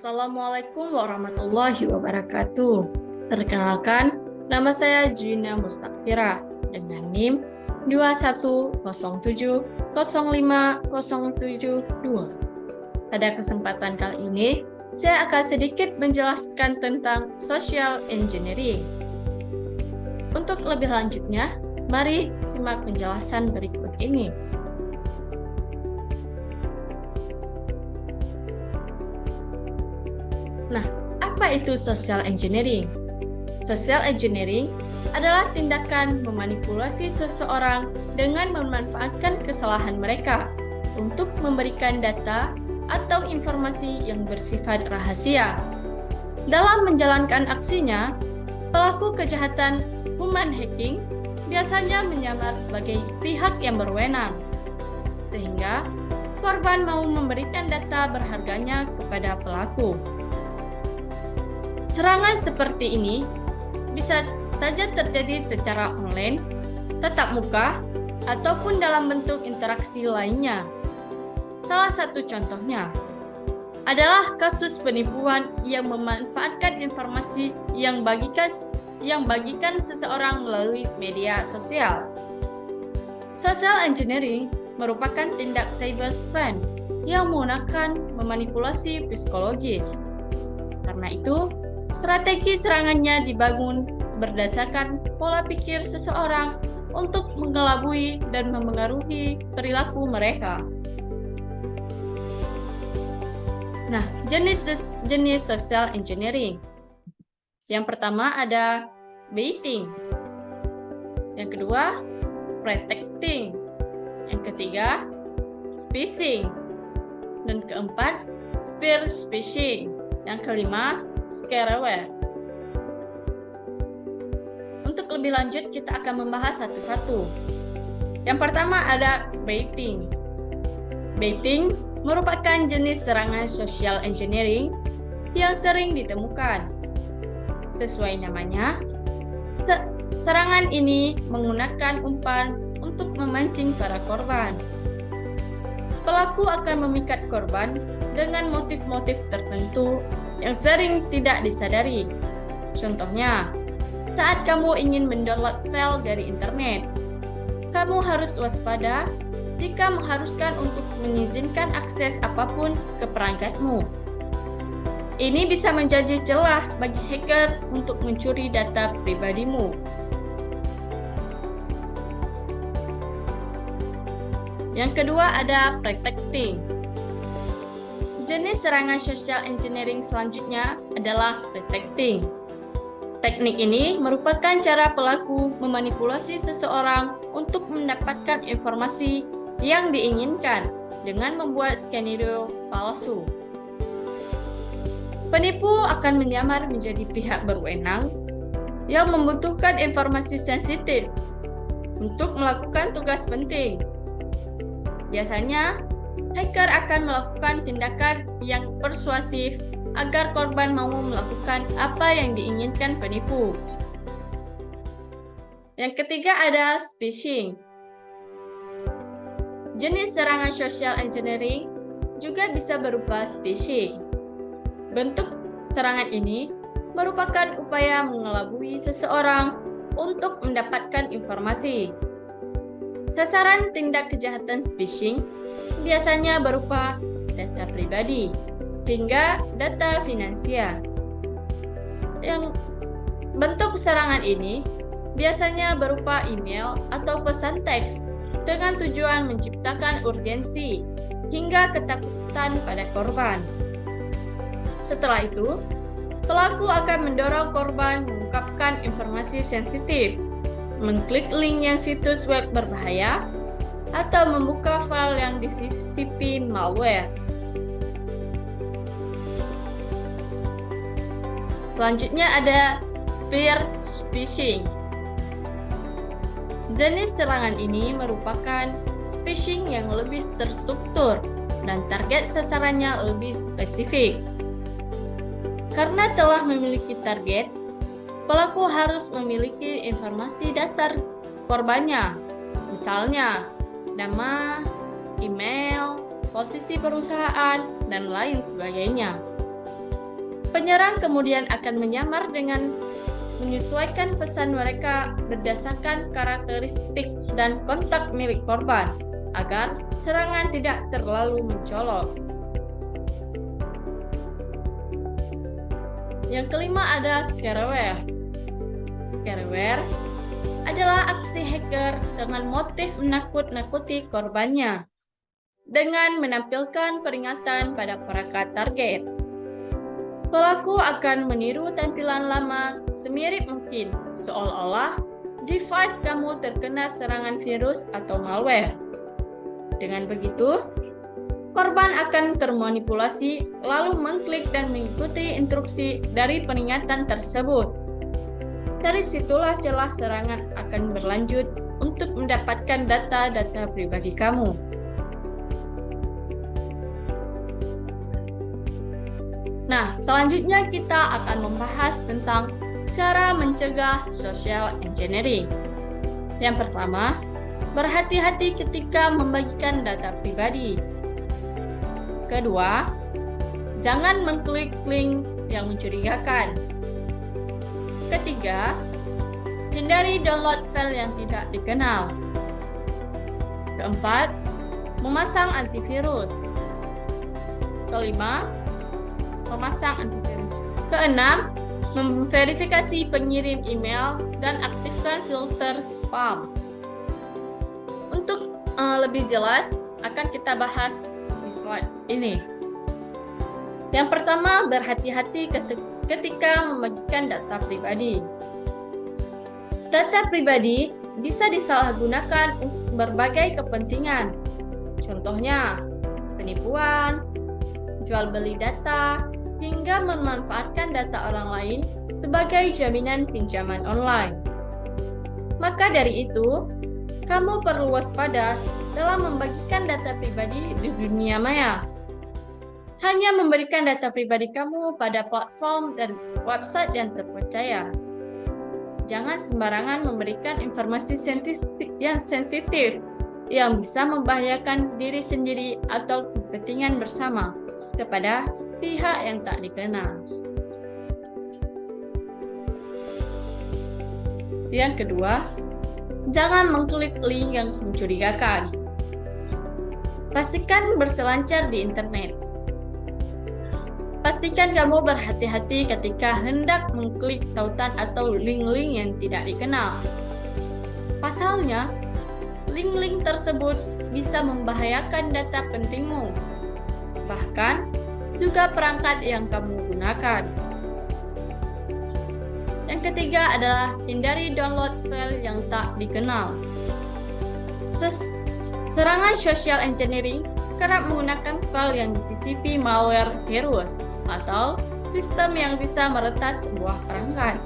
Assalamualaikum warahmatullahi wabarakatuh. Perkenalkan, nama saya Juina Mustakfirah dengan NIM 21070505072. Pada kesempatan kali ini, saya akan sedikit menjelaskan tentang social engineering. Untuk lebih lanjutnya, mari simak penjelasan berikut ini. Nah, apa itu social engineering? Social engineering adalah tindakan memanipulasi seseorang dengan memanfaatkan kesalahan mereka untuk memberikan data atau informasi yang bersifat rahasia. Dalam menjalankan aksinya, pelaku kejahatan human hacking biasanya menyamar sebagai pihak yang berwenang, sehingga korban mau memberikan data berharganya kepada pelaku. Serangan seperti ini bisa saja terjadi secara online, tatap muka, ataupun dalam bentuk interaksi lainnya. Salah satu contohnya adalah kasus penipuan yang memanfaatkan informasi yang bagikan seseorang melalui media sosial. Social engineering merupakan tindak cybercrime yang menggunakan memanipulasi psikologis. Karena itu, strategi serangannya dibangun berdasarkan pola pikir seseorang untuk mengelabui dan memengaruhi perilaku mereka. Nah, jenis social engineering. Yang pertama ada baiting. Yang kedua, protecting. Yang ketiga, phishing. Dan keempat, spear phishing. Yang kelima, scareware. Untuk lebih lanjut, kita akan membahas satu-satu. Yang pertama ada baiting. Baiting merupakan jenis serangan social engineering yang sering ditemukan. Sesuai namanya, serangan ini menggunakan umpan untuk memancing para korban. Pelaku akan memikat korban dengan motif-motif tertentu yang sering tidak disadari. Contohnya, saat kamu ingin mendownload file dari internet, kamu harus waspada jika mengharuskan untuk mengizinkan akses apapun ke perangkatmu. Ini bisa menjadi celah bagi hacker untuk mencuri data pribadimu. Yang kedua ada protecting. Jenis serangan social engineering selanjutnya adalah protecting. Teknik ini merupakan cara pelaku memanipulasi seseorang untuk mendapatkan informasi yang diinginkan dengan membuat skenario palsu. Penipu akan menyamar menjadi pihak berwenang yang membutuhkan informasi sensitif untuk melakukan tugas penting. Biasanya, hacker akan melakukan tindakan yang persuasif agar korban mau melakukan apa yang diinginkan penipu. Yang ketiga ada phishing. Jenis serangan social engineering juga bisa berupa phishing. Bentuk serangan ini merupakan upaya mengelabui seseorang untuk mendapatkan informasi. Sasaran tindak kejahatan phishing biasanya berupa data pribadi hingga data finansial. Yang bentuk serangan ini biasanya berupa email atau pesan teks dengan tujuan menciptakan urgensi hingga ketakutan pada korban. Setelah itu, pelaku akan mendorong korban mengungkapkan informasi sensitif, mengklik link yang situs web berbahaya, atau membuka file yang disisipi malware. Selanjutnya ada spear phishing. Jenis serangan ini merupakan phishing yang lebih terstruktur dan target sasarannya lebih spesifik. Karena telah memiliki target, pelaku harus memiliki informasi dasar korbannya, misalnya nama, email, posisi perusahaan, dan lain sebagainya. Penyerang kemudian akan menyamar dengan menyesuaikan pesan mereka berdasarkan karakteristik dan kontak milik korban, agar serangan tidak terlalu mencolok. Yang kelima ada scareware. Scareware adalah aksi hacker dengan motif menakut-nakuti korbannya dengan menampilkan peringatan pada perangkat target. Pelaku akan meniru tampilan lama semirip mungkin, seolah-olah device kamu terkena serangan virus atau malware. Dengan begitu, korban akan termanipulasi lalu mengklik dan mengikuti instruksi dari peringatan tersebut. Dari situlah celah serangan akan berlanjut untuk mendapatkan data-data pribadi kamu. Nah, selanjutnya kita akan membahas tentang cara mencegah social engineering. Yang pertama, berhati-hati ketika membagikan data pribadi. Kedua, jangan mengklik link yang mencurigakan. Ketiga, hindari download file yang tidak dikenal. Keempat, memasang antivirus. Kelima, memasang antivirus. Keenam, memverifikasi pengirim email dan aktifkan filter spam. Untuk lebih jelas akan kita bahas di slide ini. Yang pertama, berhati-hati ketika membagikan data pribadi. Data pribadi bisa disalahgunakan untuk berbagai kepentingan. Contohnya, penipuan, jual beli data, hingga memanfaatkan data orang lain sebagai jaminan pinjaman online. Maka dari itu, kamu perlu waspada dalam membagikan data pribadi di dunia maya. Hanya memberikan data pribadi kamu pada platform dan website yang terpercaya. Jangan sembarangan memberikan informasi yang sensitif yang bisa membahayakan diri sendiri atau kepentingan bersama kepada pihak yang tak dikenal. Yang kedua, jangan mengklik link yang mencurigakan. Pastikan berselancar di internet. Pastikan kamu berhati-hati ketika hendak mengklik tautan atau link-link yang tidak dikenal. Pasalnya, link-link tersebut bisa membahayakan data pentingmu, bahkan juga perangkat yang kamu gunakan. Yang ketiga adalah hindari download file yang tak dikenal. Serangan social engineering kerap menggunakan file yang disisipi malware virus atau sistem yang bisa meretas sebuah perangkat.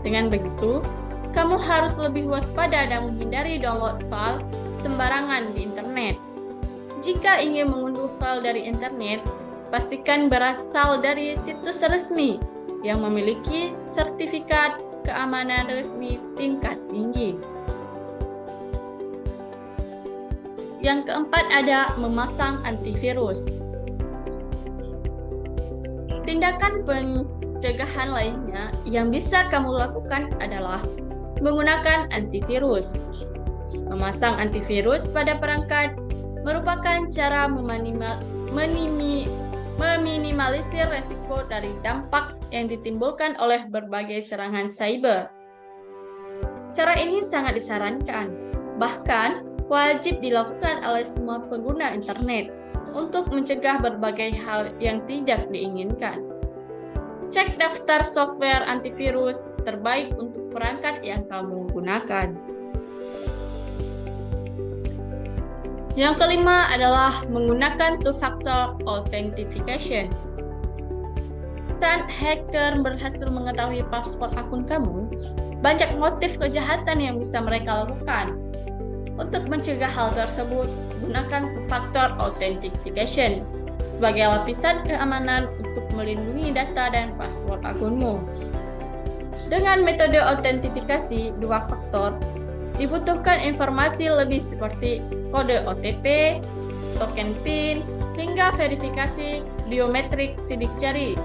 Dengan begitu, kamu harus lebih waspada dan menghindari download file sembarangan di internet. Jika ingin mengunduh file dari internet, pastikan berasal dari situs resmi yang memiliki sertifikat keamanan resmi tingkat tinggi. Yang keempat ada memasang antivirus. Tindakan pencegahan lainnya yang bisa kamu lakukan adalah menggunakan antivirus. Memasang antivirus pada perangkat merupakan cara meminimalisir resiko dari dampak yang ditimbulkan oleh berbagai serangan cyber. Cara ini sangat disarankan, bahkan wajib dilakukan oleh semua pengguna internet untuk mencegah berbagai hal yang tidak diinginkan. Cek daftar software antivirus terbaik untuk perangkat yang kamu gunakan. Yang kelima adalah menggunakan two-factor authentication. Saat hacker berhasil mengetahui password akun kamu, banyak motif kejahatan yang bisa mereka lakukan. Untuk mencegah hal tersebut, gunakan two-factor authentication sebagai lapisan keamanan untuk melindungi data dan password akunmu. Dengan metode autentifikasi dua faktor, dibutuhkan informasi lebih seperti kode OTP, token PIN, hingga verifikasi biometrik sidik jari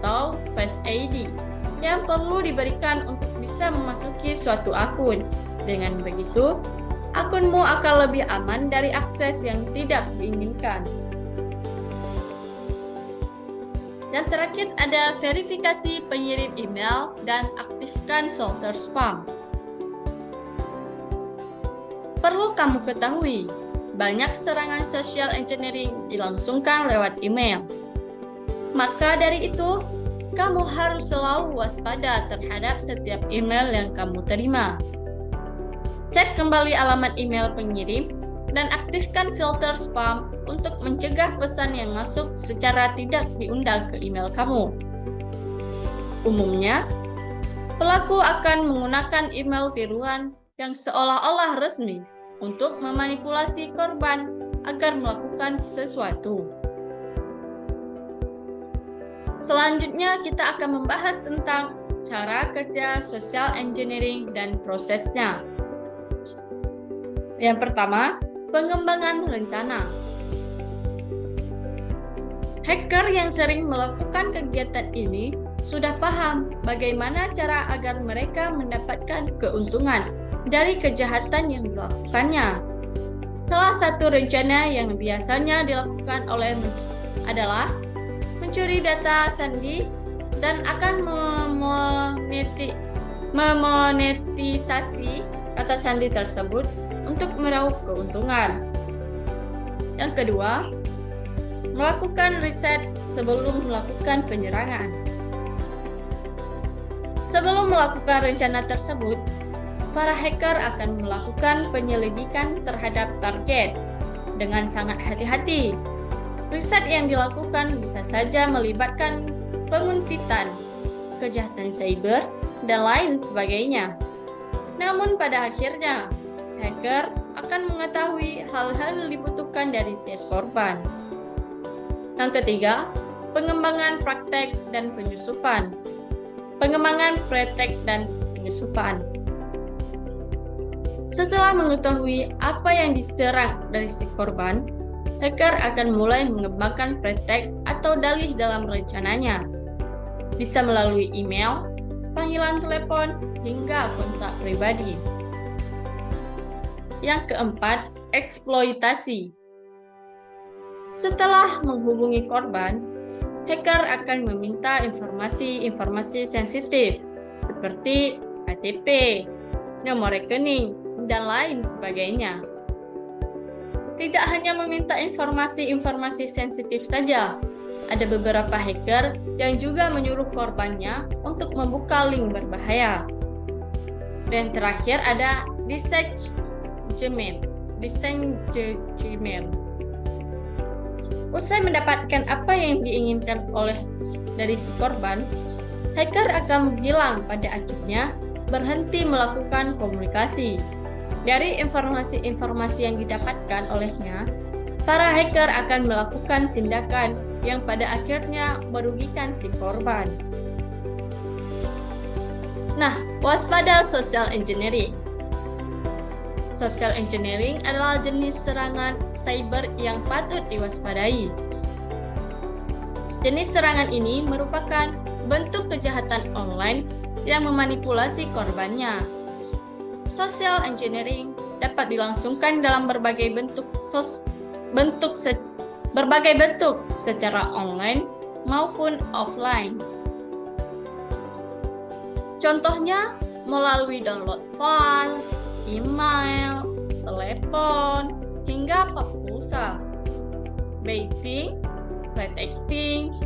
atau Face ID yang perlu diberikan untuk bisa memasuki suatu akun. Dengan begitu, akunmu akan lebih aman dari akses yang tidak diinginkan. Dan terakhir ada verifikasi pengirim email dan aktifkan filter spam. Perlu kamu ketahui, banyak serangan social engineering dilangsungkan lewat email. Maka dari itu, kamu harus selalu waspada terhadap setiap email yang kamu terima. Cek kembali alamat email pengirim dan aktifkan filter spam untuk mencegah pesan yang masuk secara tidak diundang ke email kamu. Umumnya, pelaku akan menggunakan email tiruan yang seolah-olah resmi untuk memanipulasi korban agar melakukan sesuatu. Selanjutnya, kita akan membahas tentang cara kerja social engineering dan prosesnya. Yang pertama, pengembangan rencana. Hacker yang sering melakukan kegiatan ini sudah paham bagaimana cara agar mereka mendapatkan keuntungan dari kejahatan yang dilakukannya. Salah satu rencana yang biasanya dilakukan oleh adalah mencuri data sandi dan akan memonetisasi kata sandi tersebut untuk meraup keuntungan. Yang kedua, melakukan riset sebelum melakukan penyerangan. Sebelum melakukan rencana tersebut, para hacker akan melakukan penyelidikan terhadap target dengan sangat hati-hati. Riset yang dilakukan bisa saja melibatkan penguntitan, kejahatan cyber, dan lain sebagainya. Namun pada akhirnya, hacker akan mengetahui hal-hal yang dibutuhkan dari si korban. Yang ketiga, pengembangan praktek dan penyusupan. Pengembangan praktek dan penyusupan. Setelah mengetahui apa yang diserang dari si korban, hacker akan mulai mengembangkan praktek atau dalih dalam rencananya. Bisa melalui email, panggilan telepon, hingga kontak pribadi. Yang keempat, eksploitasi. Setelah menghubungi korban, hacker akan meminta informasi sensitif seperti KTP, nomor rekening, dan lain sebagainya. Tidak hanya meminta informasi sensitif saja, ada beberapa hacker yang juga menyuruh korbannya untuk membuka link berbahaya. Dan terakhir ada disengagement. Usai mendapatkan apa yang diinginkan dari si korban, hacker akan menghilang pada akhirnya berhenti melakukan komunikasi. Dari informasi-informasi yang didapatkan olehnya, para hacker akan melakukan tindakan yang pada akhirnya merugikan si korban. Nah, waspada social engineering. Social engineering adalah jenis serangan cyber yang patut diwaspadai. Jenis serangan ini merupakan bentuk kejahatan online yang memanipulasi korbannya. Social engineering dapat dilangsungkan dalam berbagai bentuk secara online maupun offline. Contohnya melalui download file, email, telepon, hingga pulsa. Baiting, threat acting,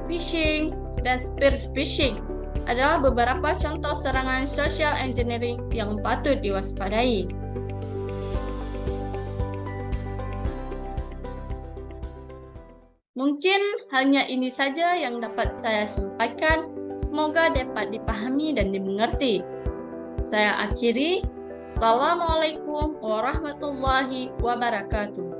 phishing, dan spear phishing adalah beberapa contoh serangan social engineering yang patut diwaspadai. Mungkin hanya ini saja yang dapat saya sampaikan. Semoga dapat dipahami dan dimengerti. Saya akhiri. Assalamualaikum warahmatullahi wabarakatuh.